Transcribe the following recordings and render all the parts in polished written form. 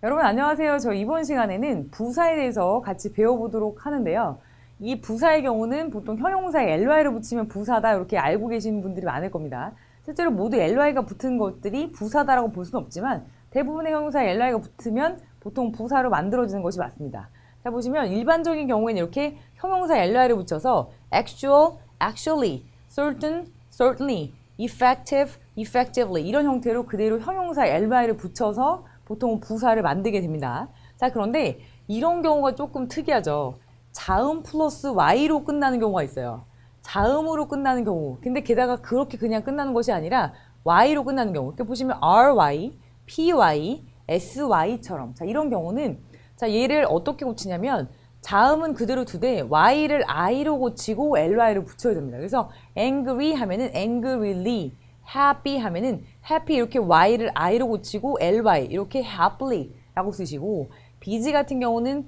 여러분 안녕하세요. 저 이번 시간에는 부사에 대해서 같이 배워보도록 하는데요. 이 부사의 경우는 보통 형용사에 ly를 붙이면 부사다 이렇게 알고 계시는 분들이 많을 겁니다. 실제로 모두 ly가 붙은 것들이 부사다라고 볼 수는 없지만 대부분의 형용사에 ly가 붙으면 보통 부사로 만들어지는 것이 맞습니다. 자 보시면 일반적인 경우에는 이렇게 형용사에 ly를 붙여서 actual, actually, certain, certainly, effective, effectively 이런 형태로 그대로 형용사에 ly를 붙여서 보통 부사를 만들게 됩니다. 자, 그런데 이런 경우가 조금 특이하죠. 자음 플러스 y로 끝나는 경우가 있어요. 자음으로 끝나는 경우. 근데 게다가 그렇게 그냥 끝나는 것이 아니라 y로 끝나는 경우. 이렇게 보시면 ry, py, sy처럼. 자, 이런 경우는 자, 얘를 어떻게 고치냐면 자음은 그대로 두되 y를 i로 고치고 ly를 붙여야 됩니다. 그래서 angry 하면은 angrily, happy 하면은 happy 이렇게 y를 i로 고치고 ly 이렇게 happily 라고 쓰시고 busy 같은 경우는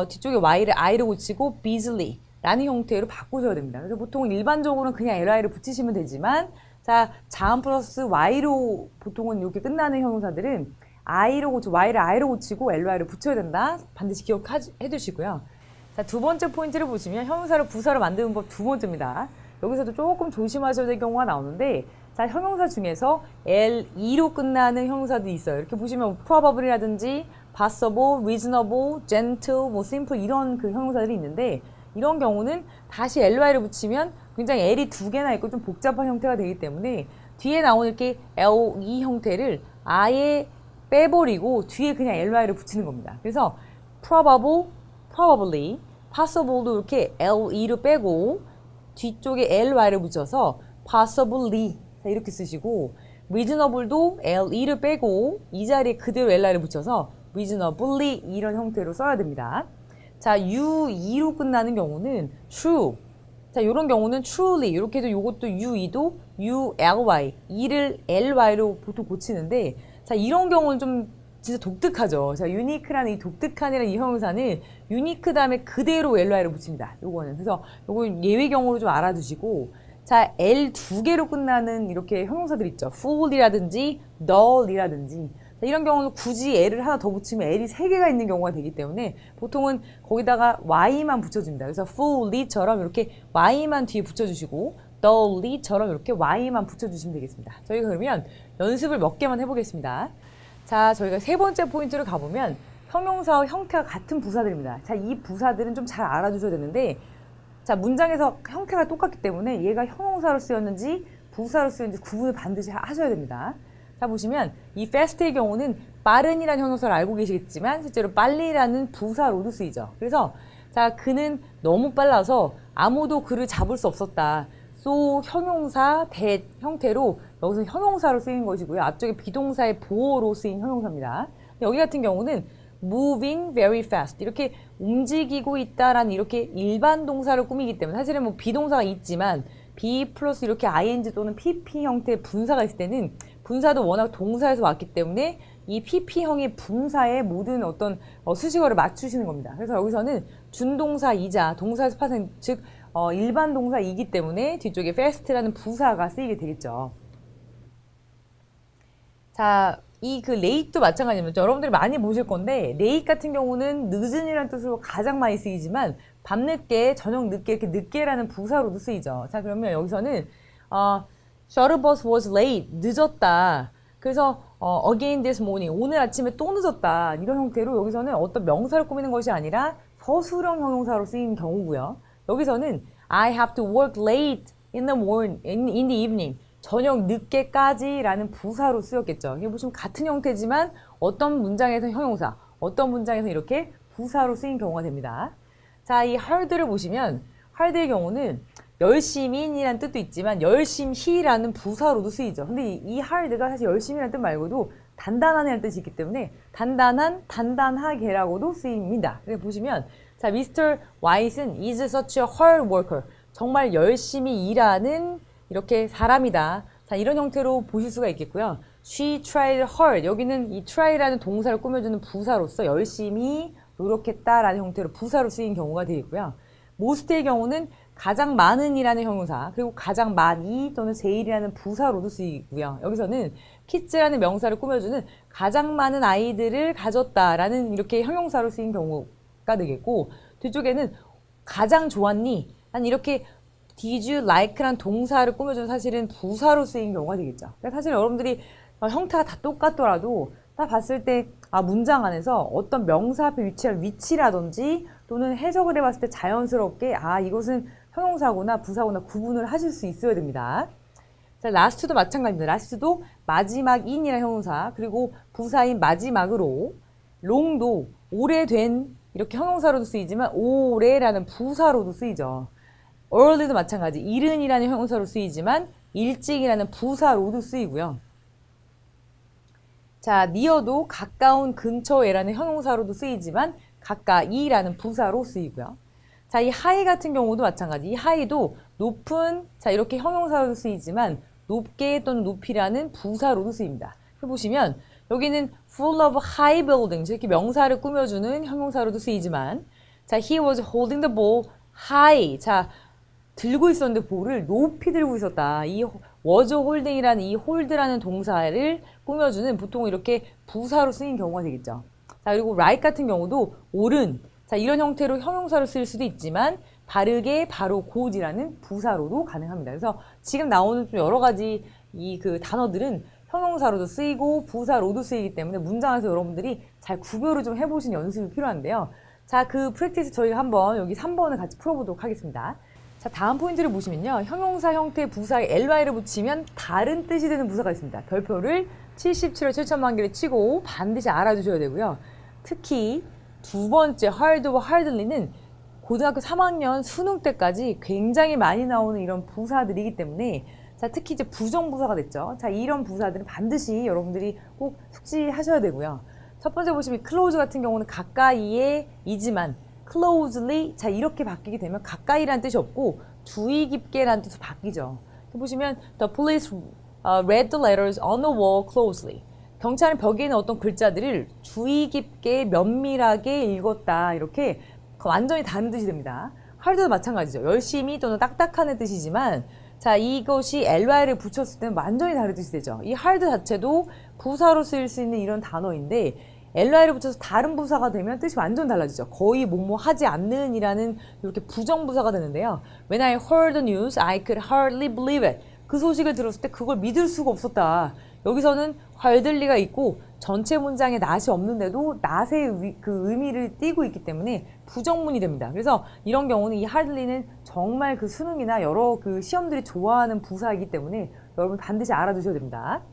뒤쪽에 y를 i로 고치고 busily 라는 형태로 바꾸셔야 됩니다. 그래서 보통 일반적으로는 그냥 ly를 붙이시면 되지만 자 자음 플러스 y로 보통은 이렇게 끝나는 형용사들은 y를 i로 고치고 ly를 붙여야 된다. 반드시 기억해 두시고요. 자, 두 번째 포인트를 보시면 형용사를 부사로 만드는 법 두 번째입니다. 여기서도 조금 조심하셔야 될 경우가 나오는데 자, 형용사 중에서 LE로 끝나는 형용사들이 있어요. 이렇게 보시면 probably라든지 possible, reasonable, gentle, 뭐 simple 이런 그 형용사들이 있는데 이런 경우는 다시 ly를 붙이면 굉장히 L이 두 개나 있고 좀 복잡한 형태가 되기 때문에 뒤에 나오는 이렇게 LE 형태를 아예 빼버리고 뒤에 그냥 ly를 붙이는 겁니다. 그래서 probable, probably, possible도 이렇게 LE를 빼고 뒤쪽에 ly를 붙여서 possibly 이렇게 쓰시고 reasonable도 LE를 빼고 이 자리에 그대로 ly를 붙여서 reasonably 이런 형태로 써야 됩니다. 자, UE로 끝나는 경우는 true. 자, 이런 경우는 truly 이렇게 해도 이것도 UE도 ULY E를 LY로 보통 고치는데 자, 이런 경우는 좀 진짜 독특하죠. 자, unique라는 이 독특한이라는 이 형용사는 unique 다음에 그대로 ly를 붙입니다. 요거는. 그래서 요건 예외 경우로 좀 알아두시고 자, L 두 개로 끝나는 이렇게 형용사들 있죠. full이라든지 dull이라든지 자, 이런 경우는 굳이 L을 하나 더 붙이면 L이 세 개가 있는 경우가 되기 때문에 보통은 거기다가 Y만 붙여줍니다. 그래서 fully처럼 이렇게 Y만 뒤에 붙여주시고 dully처럼 이렇게 Y만 붙여주시면 되겠습니다. 저희가 그러면 연습을 몇 개만 해보겠습니다. 자, 저희가 세 번째 포인트로 가보면 형용사와 형태가 같은 부사들입니다. 자, 이 부사들은 좀 잘 알아주셔야 되는데 자, 문장에서 형태가 똑같기 때문에 얘가 형용사로 쓰였는지 부사로 쓰였는지 구분을 반드시 하셔야 됩니다. 자, 보시면 이 fast의 경우는 빠른이라는 형용사를 알고 계시겠지만 실제로 빨리라는 부사로도 쓰이죠. 그래서 자, 그는 너무 빨라서 아무도 그를 잡을 수 없었다. so 형용사 that 형태로 여기서 형용사로 쓰인 것이고요. 앞쪽에 비동사의 보어로 쓰인 형용사입니다. 여기 같은 경우는 moving very fast 이렇게 움직이고 있다라는 이렇게 일반 동사를 꾸미기 때문에 사실은 뭐 비동사가 있지만 be 플러스 이렇게 ing 또는 pp 형태의 분사가 있을 때는 분사도 워낙 동사에서 왔기 때문에 이 pp형의 분사에 모든 어떤 수식어를 맞추시는 겁니다. 그래서 여기서는 준동사이자 동사에서 파생 즉 일반 동사이기 때문에 뒤쪽에 fast라는 부사가 쓰이게 되겠죠. 자, 이 그 late도 마찬가지입니다. 여러분들이 많이 보실 건데 late 같은 경우는 늦은이라는 뜻으로 가장 많이 쓰이지만 밤늦게, 저녁 늦게 이렇게 늦게라는 부사로도 쓰이죠. 자, 그러면 여기서는 shuttle bus was late 늦었다. 그래서 again this morning 오늘 아침에 또 늦었다. 이런 형태로 여기서는 어떤 명사를 꾸미는 것이 아니라 서술형 형용사로 쓰인 경우고요. 여기서는 I have to work late in the morning, in the evening. 저녁 늦게까지 라는 부사로 쓰였겠죠. 이게 보시면 같은 형태지만 어떤 문장에서 형용사, 어떤 문장에서 이렇게 부사로 쓰인 경우가 됩니다. 자, 이 hard를 보시면 hard의 경우는 열심히라는 뜻도 있지만 열심히라는 부사로도 쓰이죠. 근데 이 hard가 사실 열심히라는 뜻 말고도 단단한이라는 뜻이 있기 때문에 단단한, 단단하게라고도 쓰입니다. 그래서 보시면 자, Mr. White은 is such a hard worker. 정말 열심히 일하는 이렇게 사람이다. 자, 이런 형태로 보실 수가 있겠고요. She tried hard. 여기는 이 try라는 동사를 꾸며주는 부사로서 열심히 노력했다라는 형태로 부사로 쓰인 경우가 되겠고요. most의 경우는 가장 많은이라는 형용사, 그리고 가장 많이 또는 제일이라는 부사로도 쓰이고요. 여기서는 kids라는 명사를 꾸며주는 가장 많은 아이들을 가졌다라는 이렇게 형용사로 쓰인 경우가 되겠고, 뒤쪽에는 가장 좋았니? 난 이렇게 did you like란 동사를 꾸며주는 사실은 부사로 쓰인 경우가 되겠죠. 그러니까 사실 여러분들이 형태가 다 똑같더라도 딱 봤을 때 문장 안에서 어떤 명사 앞에 위치한 위치라든지 또는 해석을 해봤을 때 자연스럽게 이것은 형용사구나 부사구나 구분을 하실 수 있어야 됩니다. 자, last도 마찬가지입니다. last도 마지막 in이라는 형용사, 그리고 부사인 마지막으로, long도 오래된 이렇게 형용사로도 쓰이지만 오래라는 부사로도 쓰이죠. early도 마찬가지, 이른이라는 형용사로 쓰이지만 일찍이라는 부사로도 쓰이고요. 자, near도 가까운 근처에라는 형용사로도 쓰이지만 가까이라는 부사로 쓰이고요. 자, 이 high 같은 경우도 마찬가지. 이 high도 높은, 자, 이렇게 형용사로도 쓰이지만 높게 또는 높이라는 부사로도 쓰입니다. 보시면 여기는 full of high buildings 이렇게 명사를 꾸며주는 형용사로도 쓰이지만, 자, he was holding the ball high. 자, 들고 있었는데 볼을 높이 들고 있었다. 이 was holding이라는 이 hold라는 동사를 꾸며주는 보통 이렇게 부사로 쓰인 경우가 되겠죠. 자, 그리고 right 같은 경우도 옳은, 자, 이런 형태로 형용사로 쓸 수도 있지만 바르게, 바로, 곧이라는 부사로도 가능합니다. 그래서 지금 나오는 좀 여러 가지 이 그 단어들은 형용사로도 쓰이고 부사로도 쓰이기 때문에 문장에서 여러분들이 잘 구별을 좀 해보시는 연습이 필요한데요. 자, 그 프랙티스 저희가 한번 여기 3번을 같이 풀어보도록 하겠습니다. 자, 다음 포인트를 보시면요. 형용사 형태 부사에 ly를 붙이면 다른 뜻이 되는 부사가 있습니다. 별표를 77억 7천만 개를 치고 반드시 알아두셔야 되고요. 특히 두 번째 hard와 hardly는 고등학교 3학년 수능 때까지 굉장히 많이 나오는 이런 부사들이기 때문에, 자, 특히 이제 부정부사가 됐죠. 자, 이런 부사들은 반드시 여러분들이 꼭 숙지하셔야 되고요. 첫 번째 보시면 close 같은 경우는 가까이에 이지만 closely, 자, 이렇게 바뀌게 되면 가까이라는 뜻이 없고 주의 깊게라는 뜻으로 바뀌죠. 보시면 the police read the letters on the wall closely. 경찰은 벽에 있는 어떤 글자들을 주의 깊게 면밀하게 읽었다. 이렇게 완전히 다른 뜻이 됩니다. hard도 마찬가지죠. 열심히 또는 딱딱하는 뜻이지만, 자, 이것이 ly를 붙였을 때는 완전히 다른 뜻이 되죠. 이 hard 자체도 부사로 쓰일 수 있는 이런 단어인데 ly를 붙여서 다른 부사가 되면 뜻이 완전 달라지죠. 거의 뭐뭐 하지 않는 이라는 이렇게 부정부사가 되는데요. When I heard the news, I could hardly believe it. 그 소식을 들었을 때 그걸 믿을 수가 없었다. 여기서는 hardly가 있고 전체 문장에 not이 없는데도 not의 그 의미를 띠고 있기 때문에 부정문이 됩니다. 그래서 이런 경우는 이 hardly는 정말 그 수능이나 여러 그 시험들이 좋아하는 부사이기 때문에 여러분 반드시 알아두셔야 됩니다.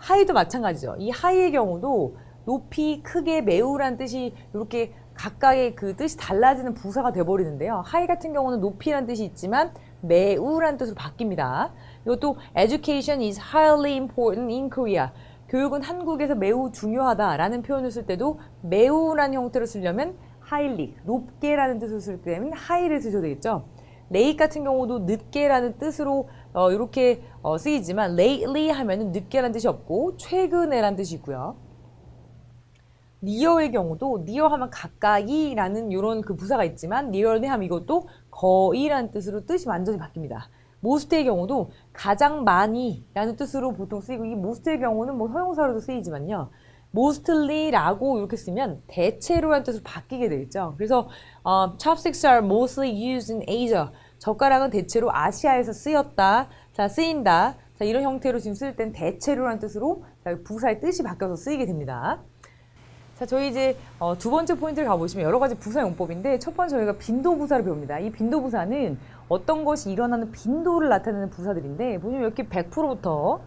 high도 마찬가지죠. 이 high의 경우도 높이, 크게, 매우라는 뜻이 이렇게 각각의 그 뜻이 달라지는 부사가 돼버리는데요. high 같은 경우는 높이라는 뜻이 있지만 매우라는 뜻으로 바뀝니다. 이것도 education is highly important in Korea. 교육은 한국에서 매우 중요하다라는 표현을 쓸 때도 매우라는 형태로 쓰려면 highly, 높게라는 뜻으로 쓸 때는 high를 쓰셔야 되겠죠. late 같은 경우도 늦게라는 뜻으로 이렇게 쓰이지만 lately 하면은 늦게라는 뜻이 없고 최근에라는 뜻이 있고요. near의 경우도 near 하면 가까이라는 이런 그 부사가 있지만 nearly 하면 이것도 거의라는 뜻으로 뜻이 완전히 바뀝니다. most의 경우도 가장 많이라는 뜻으로 보통 쓰이고, 이 most의 경우는 뭐 형용사로도 쓰이지만요. mostly라고 이렇게 쓰면 대체로라는 뜻으로 바뀌게 되겠죠. 그래서 chopsticks are mostly used in Asia. 젓가락은 대체로 아시아에서 쓰였다. 자, 쓰인다. 자, 이런 형태로 지금 쓸 땐 대체로라는 뜻으로 부사의 뜻이 바뀌어서 쓰이게 됩니다. 자, 저희 이제 두 번째 포인트를 가보시면 여러 가지 부사 용법인데, 첫 번째 저희가 빈도부사를 배웁니다. 이 빈도부사는 어떤 것이 일어나는 빈도를 나타내는 부사들인데, 보시면 이렇게 100%부터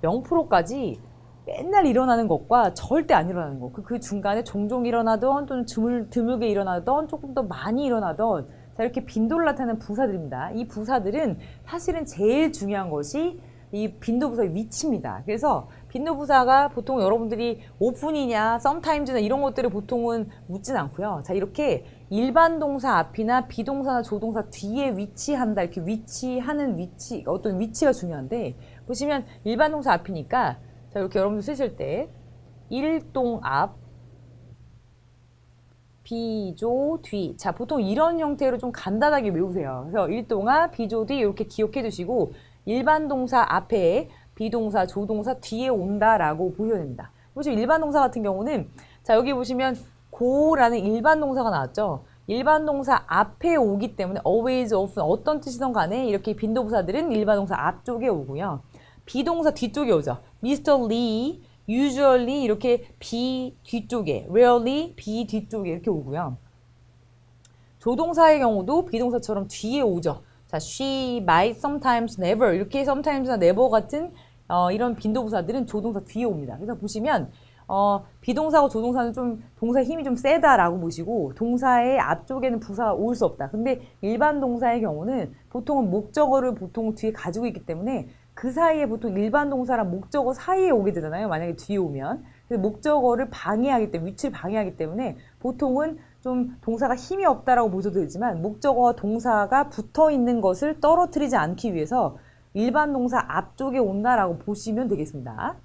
0%까지 맨날 일어나는 것과 절대 안 일어나는 것, 그 중간에 종종 일어나던 또는 드물게 일어나던 조금 더 많이 일어나던, 자, 이렇게 빈도를 나타내는 부사들입니다. 이 부사들은 사실은 제일 중요한 것이 이 빈도부사의 위치입니다. 그래서 빈도부사가 보통 여러분들이 often이냐, sometimes나 이런 것들을 보통은 묻진 않고요. 자, 이렇게 일반 동사 앞이나 비동사나 조동사 뒤에 위치한다, 이렇게 위치하는 위치, 어떤 위치가 중요한데, 보시면 일반 동사 앞이니까, 자, 이렇게 여러분들 쓰실 때 일동 앞, 비조 뒤. 자, 보통 이런 형태로 좀 간단하게 외우세요. 그래서 일동아, 비조 뒤 이렇게 기억해 두시고 일반 동사 앞에 비동사, 조동사 뒤에 온다라고 보셔야 됩니다. 보시면 일반 동사 같은 경우는 자, 여기 보시면 고라는 일반 동사가 나왔죠. 일반 동사 앞에 오기 때문에 always, often 어떤 뜻이든 간에 이렇게 빈도부사들은 일반 동사 앞쪽에 오고요. 비동사 뒤쪽에 오죠. Mr. Lee, usually 이렇게 비 뒤쪽에, rarely 비 뒤쪽에 이렇게 오고요. 조동사의 경우도 비동사처럼 뒤에 오죠. 자, she, might, sometimes, never 이렇게 sometimes나 never 같은 이런 빈도부사들은 조동사 뒤에 옵니다. 그래서 보시면 비동사하고 조동사는 좀 동사의 힘이 좀 세다라고 보시고 동사의 앞쪽에는 부사가 올 수 없다. 근데 일반 동사의 경우는 보통은 목적어를 보통 뒤에 가지고 있기 때문에 그 사이에 보통 일반 동사랑 목적어 사이에 오게 되잖아요. 만약에 뒤에 오면. 그래서 목적어를 방해하기 때문에 위치를 방해하기 때문에 보통은 좀 동사가 힘이 없다라고 보셔도 되지만 목적어와 동사가 붙어 있는 것을 떨어뜨리지 않기 위해서 일반 동사 앞쪽에 온다라고 보시면 되겠습니다.